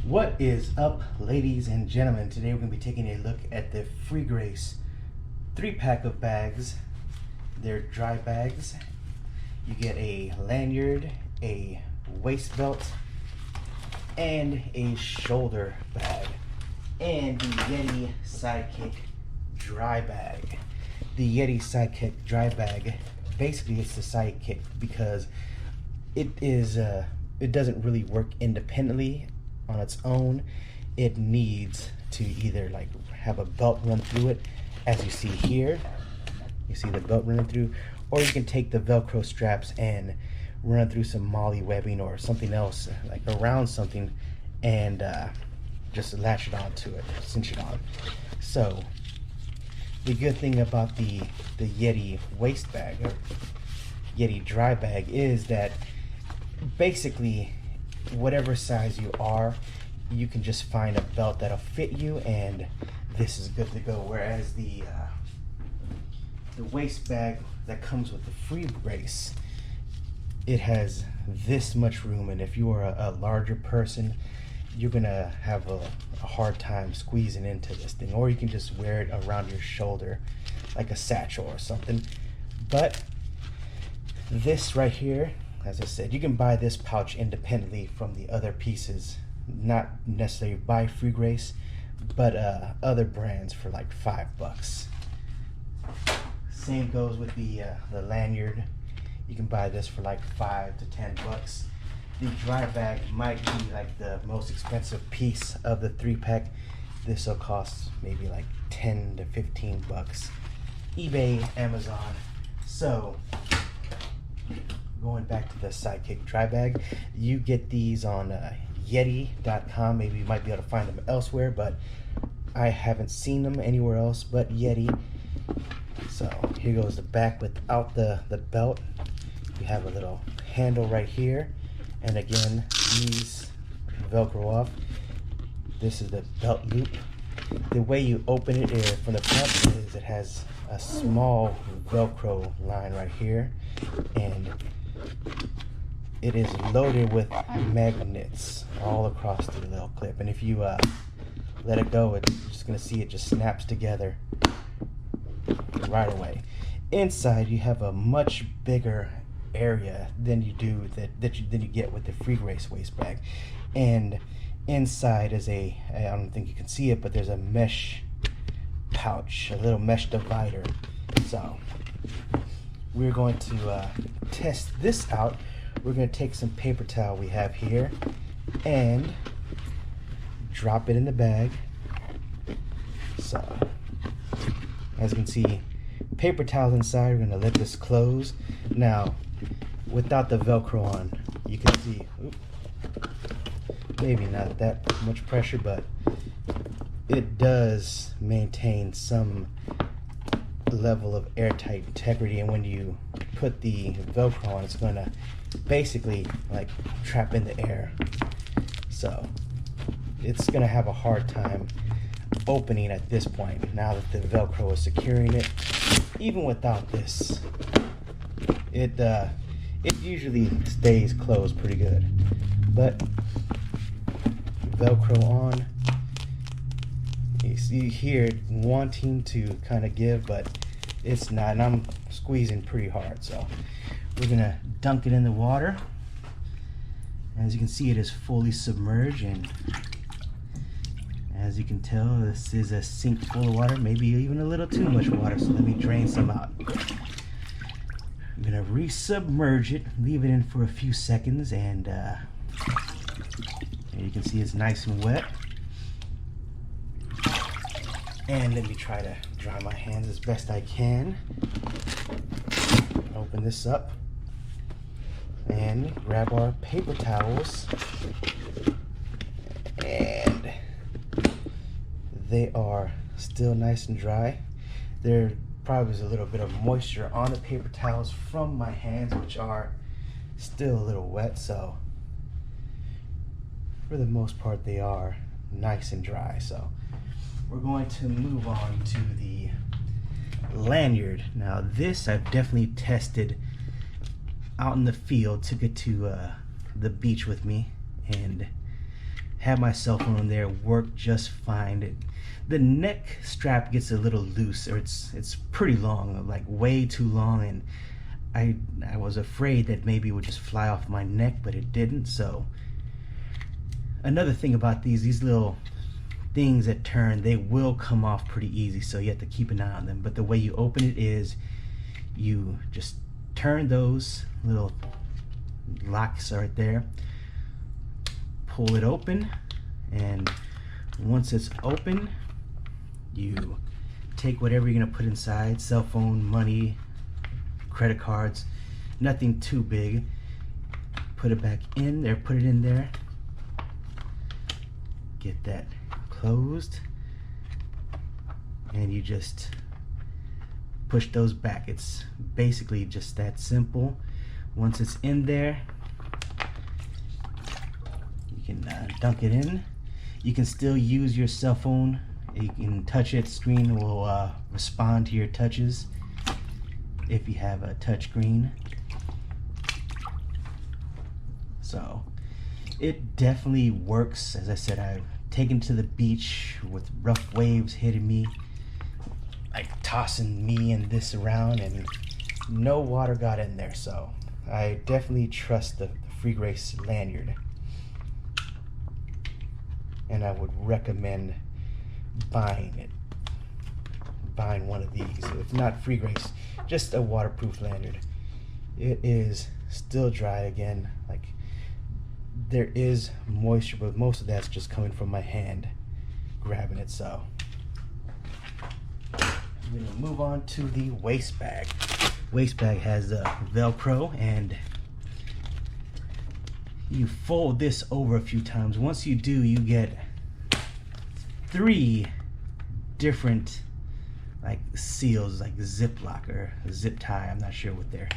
What is up, ladies and gentlemen? Today we're going to be taking a look at the Freegrace 3-pack of bags. They're dry bags. You get a lanyard, a waist belt, and a shoulder bag, and the Yeti Sidekick dry bag. The Yeti Sidekick dry bag, basically it's the Sidekick because it doesn't really work independently on its own. It needs to either like have a belt run through it, as you see here. You see the belt running through, or you can take the Velcro straps and run through some molly webbing or something else like around something and just latch it onto it, cinch it on. So the good thing about the Yeti waist bag or Yeti dry bag is that basically whatever size you are, you can just find a belt that'll fit you and this is good to go. Whereas the waist bag that comes with the Freegrace, it has this much room, and if you are a larger person, you're gonna have a hard time squeezing into this thing. Or you can just wear it around your shoulder like a satchel or something. But this right here, as I said, you can buy this pouch independently from the other pieces, not necessarily by Freegrace, but other brands for like $5. Same goes with the lanyard. You can buy this for like $5 to $10. The dry bag might be like the most expensive piece of the 3-pack. This will cost maybe like 10 to 15 bucks. eBay, Amazon. So going back to the Sidekick dry bag, you get these on Yeti.com. Maybe you might be able to find them elsewhere, but I haven't seen them anywhere else but Yeti. So here goes the back without the belt. You have a little handle right here, and again these Velcro off. This is the belt loop. The way you open it from the front is it has a small Velcro line right here, and it is loaded with magnets all across the little clip, and if you let it go, it's just gonna see it just snaps together right away. Inside you have a much bigger area than you do than you get with the Freegrace waist bag, and inside is I don't think you can see it, but there's a mesh pouch, a little mesh divider. So we're going to test this out. We're going to take some paper towel we have here and drop it in the bag. So as you can see, paper towel inside. We're going to let this close. Now without the Velcro on, you can see, maybe not that much pressure, but it does maintain some level of airtight integrity, and when you put the Velcro on, it's going to basically like trap in the air, so it's going to have a hard time opening at this point now that the Velcro is securing it. Even without this, it usually stays closed pretty good, but Velcro on, you see here wanting to kind of give, but it's not, and I'm squeezing pretty hard. So we're gonna dunk it in the water. As you can see, it is fully submerged, and as you can tell, this is a sink full of water, maybe even a little too much water, so let me drain some out. I'm gonna resubmerge it, leave it in for a few seconds, and you can see it's nice and wet. And let me try to dry my hands as best I can. Open this up and grab our paper towels, and they are still nice and dry. There probably is a little bit of moisture on the paper towels from my hands, which are still a little wet, so for the most part they are nice and dry. So we're going to move on to the lanyard. Now this I've definitely tested out in the field. Took it to the beach with me and have my cell phone in there, worked just fine. The neck strap gets a little loose, or it's pretty long, like way too long, and I was afraid that maybe it would just fly off my neck, but it didn't. So another thing about these little things that turn, they will come off pretty easy, so you have to keep an eye on them. But the way you open it is you just turn those little locks right there, pull it open, and once it's open, you take whatever you're gonna put inside, cell phone, money, credit cards, nothing too big, put it back in there, put it in there, get that closed, and you just push those back. It's basically just that simple. Once it's in there, you can dunk it in. You can still use your cell phone. You can touch it. Screen will respond to your touches if you have a touch screen. So it definitely works. As I said, I've taken to the beach with rough waves hitting me, like tossing me and this around, and no water got in there. So I definitely trust the Freegrace lanyard, and I would recommend buying one of these. If not Freegrace, just a waterproof lanyard. It is still dry again, like there is moisture, but most of that's just coming from my hand grabbing it. So I'm gonna move on to the waist bag. Waist bag has the Velcro, and you fold this over a few times. Once you do, you get 3 different like seals, like Ziploc or zip tie. I'm not sure what they're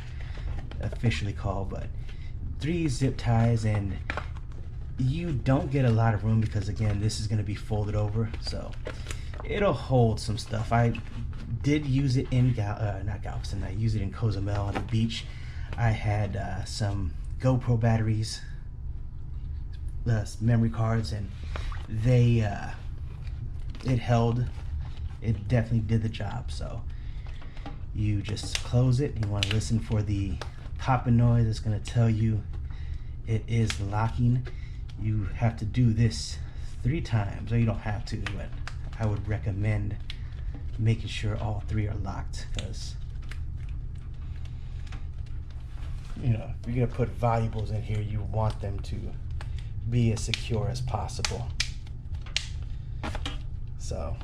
officially called, but 3 zip ties, and you don't get a lot of room because again, this is going to be folded over, so it'll hold some stuff. I did use it in not Galveston, I used it in Cozumel on the beach. I had some GoPro batteries, memory cards, and they it held. It definitely did the job. So you just close it. You want to listen for the popping noise. It's going to tell you it is locking. You have to do this 3 times, or you don't have to, but I would recommend making sure all 3 are locked, because you know, if you're gonna put valuables in here, you want them to be as secure as possible. So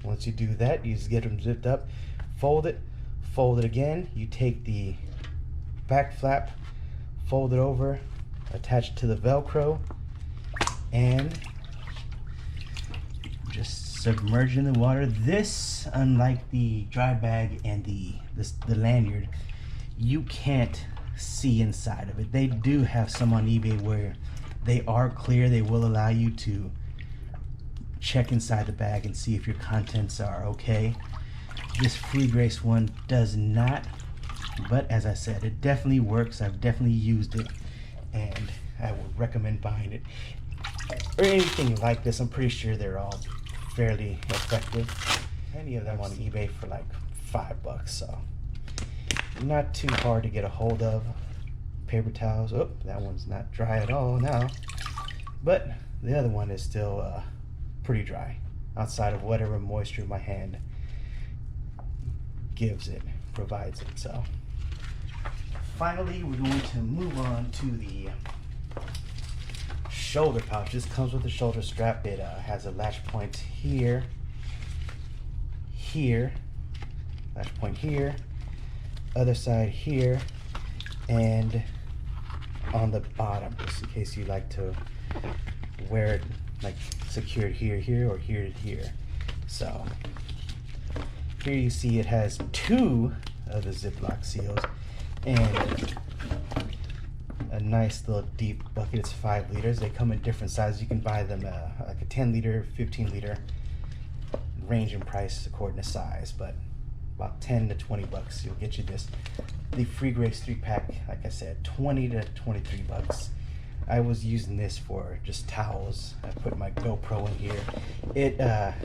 once you do that, you just get them zipped up, fold it again. You take the back flap, fold it over, attach it to the Velcro, and just submerge in the water. This, unlike the dry bag and the lanyard, you can't see inside of it. They do have some on eBay where they are clear. They will allow you to check inside the bag and see if your contents are okay. This Freegrace one does not, but as I said, it definitely works. I've definitely used it, and I would recommend buying it, or anything like this. I'm pretty sure they're all fairly effective. Any of them on eBay for like $5, so not too hard to get a hold of. Paper towels. Oh, that one's not dry at all now, but the other one is still pretty dry, outside of whatever moisture my hand provides it. So finally, we're going to move on to the shoulder pouch. This comes with a shoulder strap. It has a latch point here, latch point here, other side here, and on the bottom, just in case you like to wear it like secured here, or here to here. So here you see it has 2 of the Ziploc seals and a nice little deep bucket. It's 5 liters. They come in different sizes. You can buy them like a 10 liter, 15 liter, range in price according to size, but about $10 to $20 you'll get you this. The Freegrace 3-pack, like I said, $20 to $23. I was using this for just towels. I put my GoPro in here.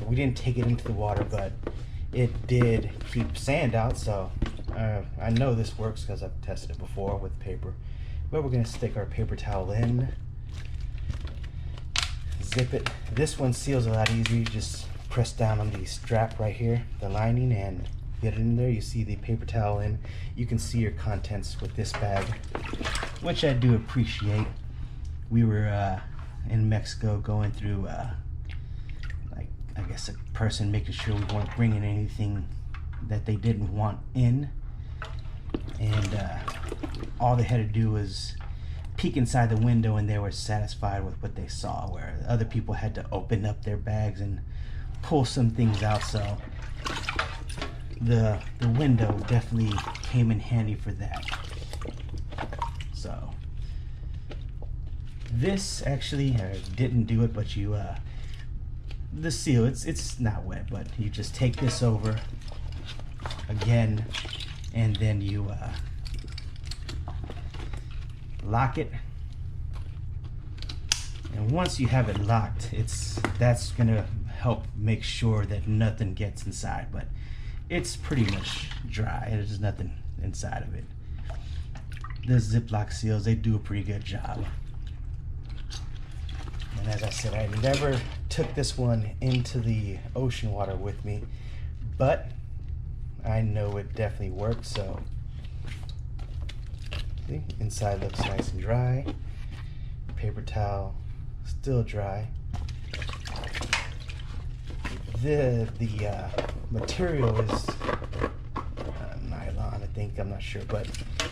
We didn't take it into the water, but it did keep sand out, so I know this works because I've tested it before with paper. But we're gonna stick our paper towel in, zip it. This one seals a lot easier. You just press down on the strap right here, the lining, and get it in there. You see the paper towel in. You can see your contents with this bag, which I do appreciate. We were in Mexico going through like, I guess, a person making sure we weren't bringing anything that they didn't want in, and all they had to do was peek inside the window and they were satisfied with what they saw, where other people had to open up their bags and pull some things out. So the window definitely came in handy for that. So this actually didn't do it, but you the seal, it's not wet, but you just take this over again, and then you lock it. And once you have it locked, that's gonna help make sure that nothing gets inside, but it's pretty much dry. There's nothing inside of it. The Ziploc seals, they do a pretty good job. And as I said, I never took this one into the ocean water with me, but I know it definitely works. So see, inside looks nice and dry. Paper towel, still dry. The material is nylon, I think. I'm not sure, but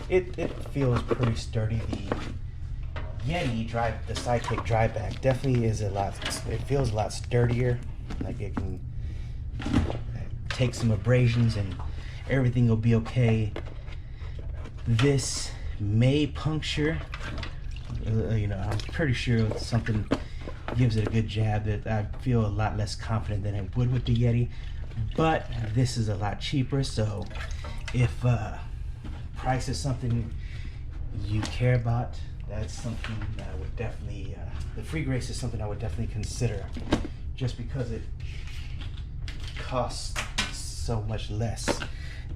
it feels pretty sturdy. The Yeti the Sidekick dry bag definitely is it feels a lot sturdier. Like it can take some abrasions and everything will be okay. This may puncture, I'm pretty sure something gives it a good jab that I feel a lot less confident than I would with the Yeti, but this is a lot cheaper. So if price is something you care about, that's something that I would definitely, the Freegrace is something I would definitely consider, just because it costs so much less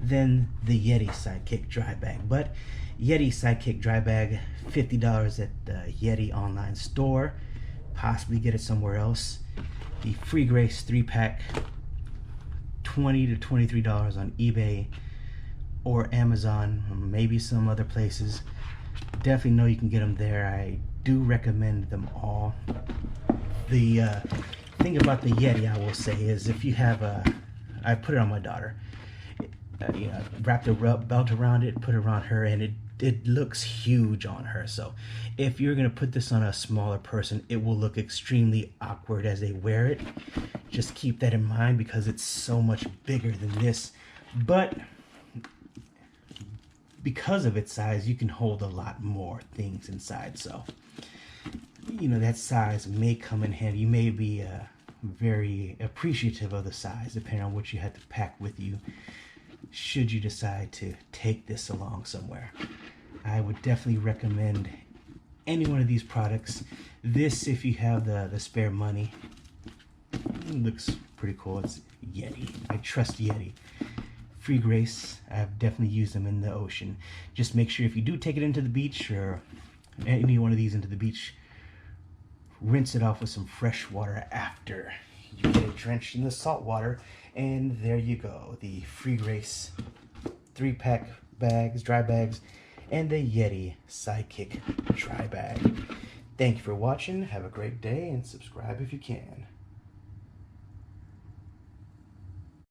than the Yeti Sidekick dry bag. But Yeti Sidekick dry bag, $50 at the Yeti online store. Possibly get it somewhere else. The Freegrace 3-pack, $20 to $23 on eBay or Amazon, or maybe some other places. Definitely know you can get them there. I do recommend them all. The thing about the Yeti, I will say, is if you have I put it on my daughter. Wrapped a belt around it, put it around her, and it looks huge on her. So if you're gonna put this on a smaller person, it will look extremely awkward as they wear it. Just keep that in mind, because it's so much bigger than this. But because of its size, you can hold a lot more things inside. So that size may come in handy. You may be very appreciative of the size, depending on what you had to pack with you, should you decide to take this along somewhere. I would definitely recommend any one of these products. This, if you have the spare money, it looks pretty cool. It's Yeti. I trust Yeti. Freegrace, I've definitely used them in the ocean. Just make sure if you do take it into the beach, or any one of these into the beach, rinse it off with some fresh water after you get it drenched in the salt water. And there you go, the Freegrace 3-pack bags, dry bags, and the Yeti Sidekick dry bag. Thank you for watching. Have a great day, and subscribe if you can.